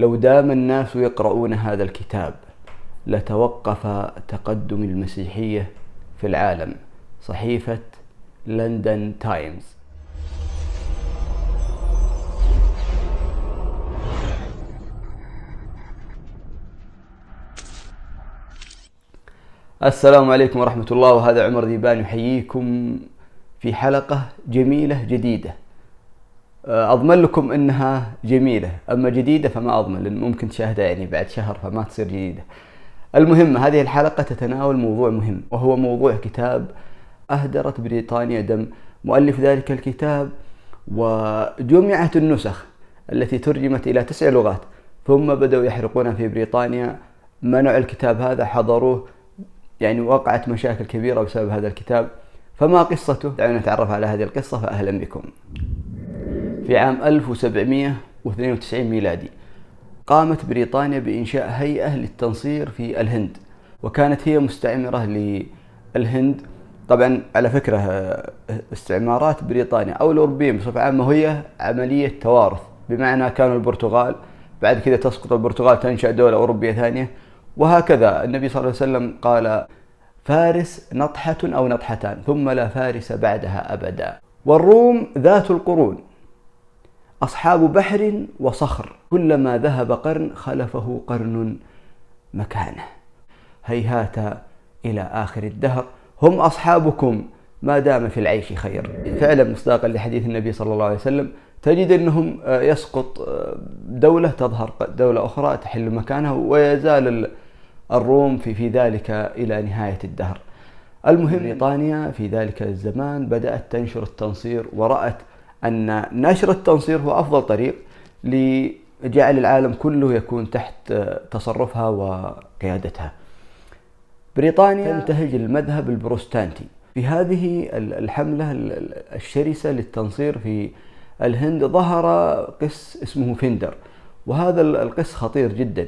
لو دام الناس يقرؤون هذا الكتاب لتوقف تقدم المسيحية في العالم. صحيفة لندن تايمز. السلام عليكم ورحمة الله، وهذا عمر ذيبان يحييكم في حلقة جميلة جديدة. أضمن لكم أنها جميلة، أما جديدة فما أضمن، لأن ممكن تشاهدها يعني بعد شهر فما تصير جديدة. المهم، هذه الحلقة تتناول موضوع مهم، وهو موضوع كتاب أهدرت بريطانيا دم مؤلف ذلك الكتاب، وجمعت النسخ التي ترجمت إلى 9 لغات، ثم بدأوا يحرقونها في بريطانيا. منعوا الكتاب هذا، حضروه، يعني وقعت مشاكل كبيرة بسبب هذا الكتاب. فما قصته؟ دعونا نتعرف على هذه القصة. فأهلا بكم. في عام 1792 ميلادي قامت بريطانيا بإنشاء هيئة للتنصير في الهند، وكانت هي مستعمرة للهند. طبعا على فكرة، استعمارات بريطانيا أو الأوروبيين بصفة عامة هي عملية توارث، بمعنى كانوا البرتغال، بعد كذا تسقط البرتغال تنشأ دولة أوروبية ثانية، وهكذا. النبي صلى الله عليه وسلم قال: فارس نطحة أو نطحتان ثم لا فارس بعدها أبدا. والروم ذات القرون، أصحاب بحر وصخر، كلما ذهب قرن خلفه قرن مكانه، هيهات إلى آخر الدهر هم أصحابكم ما دام في العيش خير. فعلا مصداقا لحديث النبي صلى الله عليه وسلم، تجد أنهم يسقط دولة تظهر دولة أخرى تحل مكانها، ويزال الروم في ذلك إلى نهاية الدهر. المهم، بريطانيا في ذلك الزمان بدأت تنشر التنصير، ورأت أن نشر التنصير هو أفضل طريق لجعل العالم كله يكون تحت تصرفها وقيادتها. بريطانيا تنتهج المذهب البروتستانتي. في هذه الحملة الشرسة للتنصير في الهند ظهر قس اسمه فيندر، وهذا القس خطير جدا.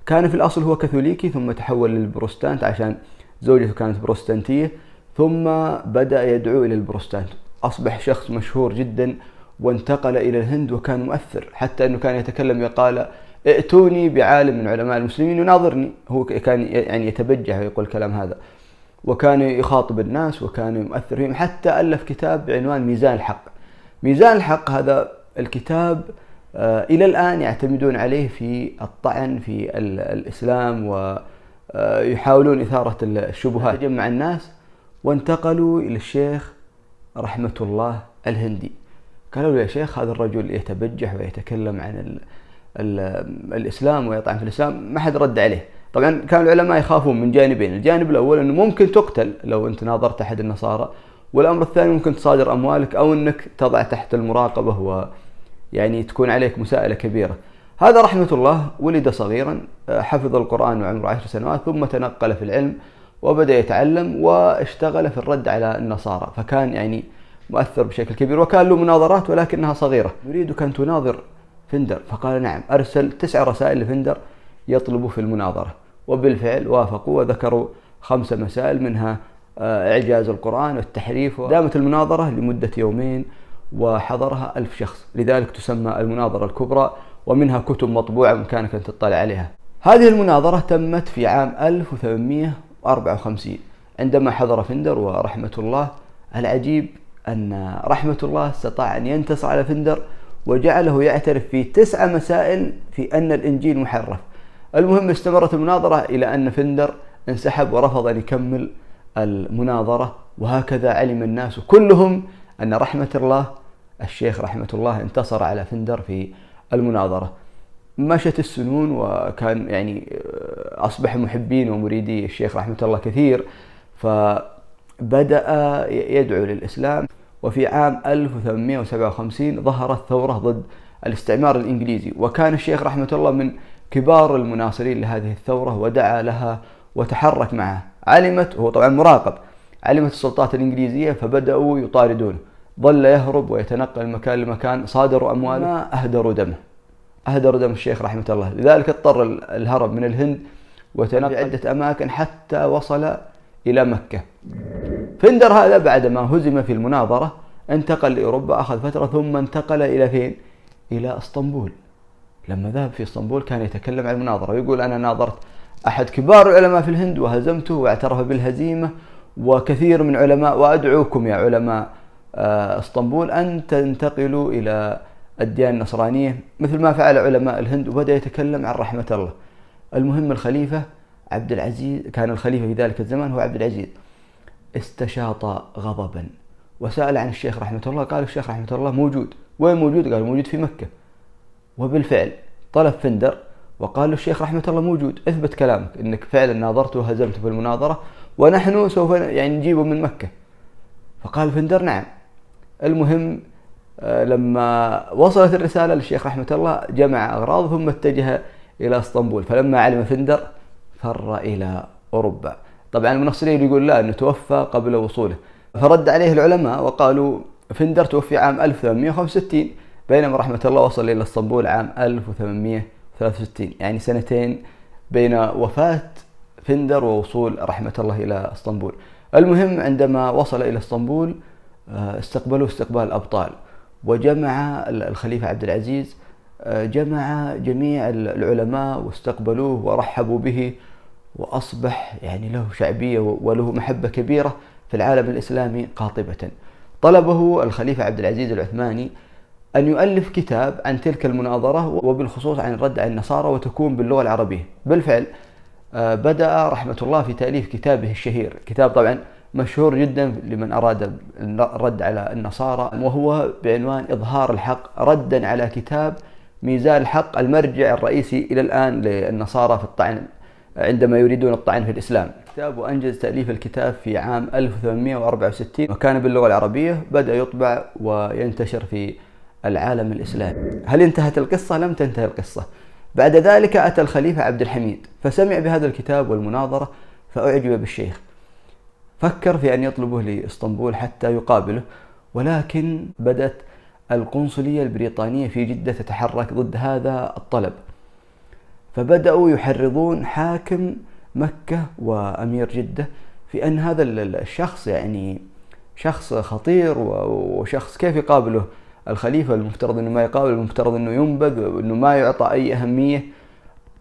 كان في الأصل هو كاثوليكي، ثم تحول للبروتستانت عشان زوجته كانت بروتستانتية، ثم بدأ يدعو إلى البروتستانت. أصبح شخص مشهور جدا وانتقل إلى الهند، وكان مؤثر، حتى أنه كان يتكلم يقال: ائتوني بعالم من علماء المسلمين يناظرني. هو كان يعني يتبجح ويقول الكلام هذا، وكان يخاطب الناس وكان يؤثر فيهم، حتى ألف كتاب بعنوان ميزان الحق. ميزان الحق هذا الكتاب إلى الآن يعتمدون عليه في الطعن في الإسلام، ويحاولون إثارة الشبهات. جمع الناس وانتقلوا إلى الشيخ رحمة الله الهندي. قالوا له: يا شيخ، هذا الرجل يتبجح ويتكلم عن الإسلام ويطعن في الإسلام. ما حد رد عليه. طبعا كان العلماء يخافون من جانبين: الجانب الأول أنه ممكن تقتل لو أنت ناظرت أحد النصارى، والأمر الثاني ممكن تصادر أموالك، أو أنك تضع تحت المراقبة، ويعني تكون عليك مساءلة كبيرة. هذا رحمة الله ولد صغيرا، حفظ القرآن وعمره 10 سنوات، ثم تنقل في العلم وبدأ يتعلم واشتغل في الرد على النصارى، فكان يعني مؤثر بشكل كبير. وكان له مناظرات ولكنها صغيرة. يريدك أن تناظر فيندر؟ فقال: نعم. أرسل 9 رسائل لفيندر يطلبوا في المناظرة، وبالفعل وافقوا وذكروا 5 مسائل، منها إعجاز القرآن والتحريف. دامت المناظرة لمدة 2 يوم، وحضرها 1000 شخص، لذلك تسمى المناظرة الكبرى، ومنها كتب مطبوعة بإمكانك أن تطلع عليها. هذه المناظرة تمت في عام 1854 عندما حضر فيندر ورحمة الله. العجيب أن رحمة الله استطاع أن ينتصر على فيندر، وجعله يعترف في 9 مسائل في أن الإنجيل محرف. المهم، استمرت المناظرة إلى أن فيندر انسحب ورفض أن يكمل المناظرة، وهكذا علم الناس كلهم أن رحمة الله الشيخ رحمة الله انتصر على فيندر في المناظرة. مشت السنون، وكان يعني أصبح محبين ومريدي الشيخ رحمة الله كثير، فبدأ يدعو للإسلام. وفي عام 1857 ظهرت ثورة ضد الاستعمار الإنجليزي، وكان الشيخ رحمة الله من كبار المناصرين لهذه الثورة، ودعا لها وتحرك معها. علمت، هو طبعا مراقب، علمت السلطات الإنجليزية فبدأوا يطاردونه. ظل يهرب ويتنقل من مكان لمكان، صادروا أمواله، أهدروا دمه، أهدروا دم الشيخ رحمة الله. لذلك اضطر الهرب من الهند وتنقل في عدة أماكن حتى وصل إلى مكة. فيندر هذا بعدما هزم في المناظرة انتقل لأوروبا، أخذ فترة، ثم انتقل إلى فين؟ إلى اسطنبول. لما ذهب في اسطنبول كان يتكلم عن المناظرة ويقول أنا ناظرت أحد كبار العلماء في الهند وهزمته واعترف بالهزيمة، وكثير من علماء، وأدعوكم يا علماء اسطنبول أن تنتقلوا إلى الديانة النصرانية مثل ما فعل علماء الهند، وبدأ يتكلم عن رحمة الله. المهم الخليفة عبد العزيز، كان الخليفة في ذلك الزمان هو عبد العزيز، استشاط غضبا وسأل عن الشيخ رحمة الله. قال الشيخ رحمة الله موجود. وين موجود؟ قال موجود في مكة. وبالفعل طلب فندر وقال له الشيخ رحمة الله موجود، اثبت كلامك انك فعلا ناظرته وهزمته في المناظرة ونحن سوف نجيبه من مكة. فقال فندر نعم. المهم لما وصلت الرسالة للشيخ رحمة الله جمع أغراضه ثم اتجه إلى اسطنبول. فلما علم فندر فر إلى أوروبا. طبعا المنصرين يقول لا أنه توفى قبل وصوله، فرد عليه العلماء وقالوا فندر توفي عام 1865، بينما رحمة الله وصل إلى اسطنبول عام 1863، يعني سنتين بين وفاة فندر ووصول رحمة الله إلى اسطنبول. المهم عندما وصل إلى اسطنبول استقبلوه استقبال الأبطال، وجمع الخليفة عبد العزيز جمع جميع العلماء واستقبلوه ورحبوا به، وأصبح يعني له شعبية وله محبة كبيرة في العالم الإسلامي قاطبة. طلبه الخليفة عبد العزيز العثماني أن يؤلف كتاب عن تلك المناظرة وبالخصوص عن الرد على النصارى وتكون باللغة العربية. بالفعل بدأ رحمة الله في تأليف كتابه الشهير، كتاب طبعا مشهور جدا لمن أراد الرد على النصارى، وهو بعنوان إظهار الحق، ردا على كتاب ميزان الحق المرجع الرئيسي إلى الآن للنصارى في الطعن عندما يريدون الطعن في الإسلام. كتاب وأنجز تأليف الكتاب في عام 1864 وكان باللغة العربية. بدأ يطبع وينتشر في العالم الإسلامي. هل انتهت القصة؟ لم تنتهي القصة. بعد ذلك أتى الخليفة عبد الحميد فسمع بهذا الكتاب والمناظرة فأعجب بالشيخ، فكر في أن يطلبه لإسطنبول حتى يقابله، ولكن بدأت القنصلية البريطانية في جدة تتحرك ضد هذا الطلب، فبدأوا يحرضون حاكم مكة وأمير جدة في أن هذا الشخص يعني شخص خطير وشخص كيف يقابله الخليفة، المفترض أنه ما يقابل، المفترض أنه ينبذ وأنه ما يعطى أي أهمية.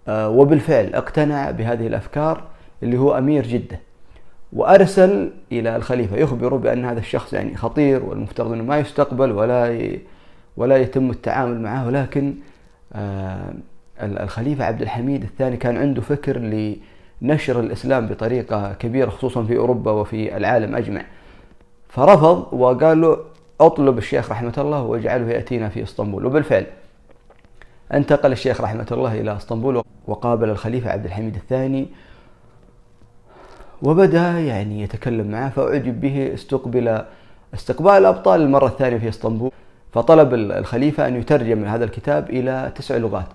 وبالفعل اقتنع بهذه الأفكار اللي هو أمير جدة، وأرسل إلى الخليفة يخبره بأن هذا الشخص يعني خطير والمفترض أنه ما يستقبل ولا يتم التعامل معه. ولكن الخليفة عبد الحميد الثاني كان عنده فكر لنشر الإسلام بطريقة كبيرة خصوصا في أوروبا وفي العالم أجمع، فرفض وقال له أطلب الشيخ رحمة الله واجعله يأتينا في اسطنبول. وبالفعل انتقل الشيخ رحمة الله إلى اسطنبول وقابل الخليفة عبد الحميد الثاني وبدأ يعني يتكلم معه، فأعجب به. استقبال الأبطال المرة الثانية في اسطنبول، فطلب الخليفة أن يترجم هذا الكتاب إلى 9 لغات،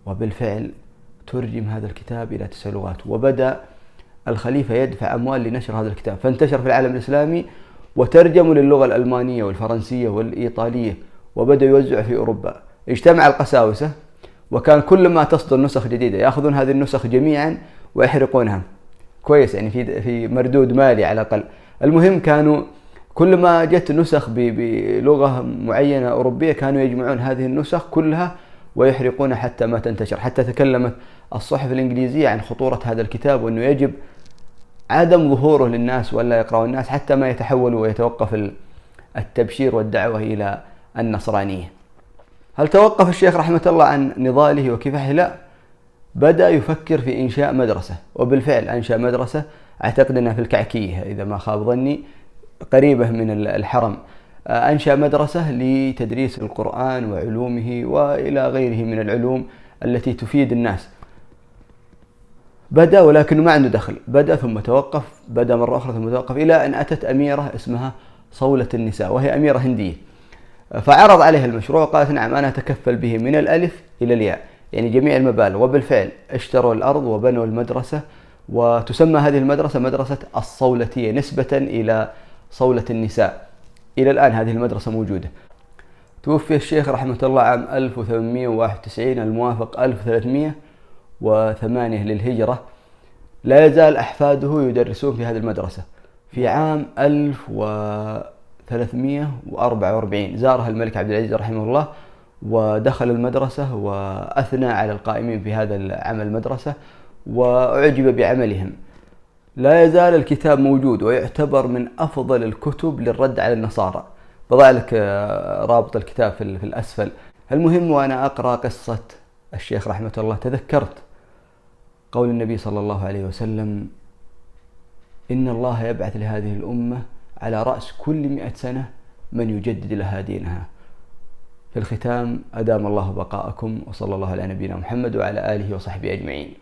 وبالفعل ترجم هذا الكتاب إلى 9 لغات. وبدأ الخليفة يدفع أموال لنشر هذا الكتاب، فانتشر في العالم الإسلامي وترجموا للغة الألمانية والفرنسية والإيطالية، وبدأ يوزع في أوروبا. اجتمع القساوسة وكان كل ما تصدر نسخ جديدة يأخذون هذه النسخ جميعا ويحرقونها. كويس، يعني في مردود مالي على الأقل. المهم كانوا كل ما جت نسخ بلغة معينة أوروبية كانوا يجمعون هذه النسخ كلها ويحرقونها حتى ما تنتشر. حتى تكلمت الصحف الإنجليزية عن خطورة هذا الكتاب وأنه يجب عدم ظهوره للناس ولا يقرأوا الناس حتى ما يتحولوا ويتوقف التبشير والدعوة إلى النصرانية. هل توقف الشيخ رحمة الله عن نضاله وكفاحه؟ لا، بدأ يفكر في إنشاء مدرسة، وبالفعل أنشأ مدرسة أعتقد أنها في الكعكية إذا ما خاب ظني، قريبة من الحرم. أنشأ مدرسة لتدريس القرآن وعلومه وإلى غيره من العلوم التي تفيد الناس. بدأ ولكنه ما عنده دخل، بدأ ثم توقف، بدأ مرة أخرى ثم توقف، إلى أن أتت أميرة اسمها صولة النساء وهي أميرة هندية، فعرض عليها المشروع وقالت نعم أنا أتكفل به من الألف إلى الياء، يعني جميع المبالغ. وبالفعل اشتروا الأرض وبنوا المدرسة، وتسمى هذه المدرسة مدرسة الصولتية نسبة إلى صولة النساء. إلى الآن هذه المدرسة موجودة. توفي الشيخ رحمة الله عام 1891 الموافق 1308 للهجرة. لا يزال أحفاده يدرسون في هذه المدرسة. في عام 1344 زارها الملك عبد العزيز رحمه الله ودخل المدرسة وأثنى على القائمين في هذا العمل المدرسة وأعجب بعملهم. لا يزال الكتاب موجود ويعتبر من أفضل الكتب للرد على النصارى. بضع لك رابط الكتاب في الأسفل. المهم، وأنا أقرأ قصة الشيخ رحمة الله تذكرت قول النبي صلى الله عليه وسلم: إن الله يبعث لهذه الأمة على رأس كل 100 سنة من يجدد لها دينها. في الختام، أدام الله بقاءكم، وصلى الله على نبينا محمد وعلى آله وصحبه أجمعين.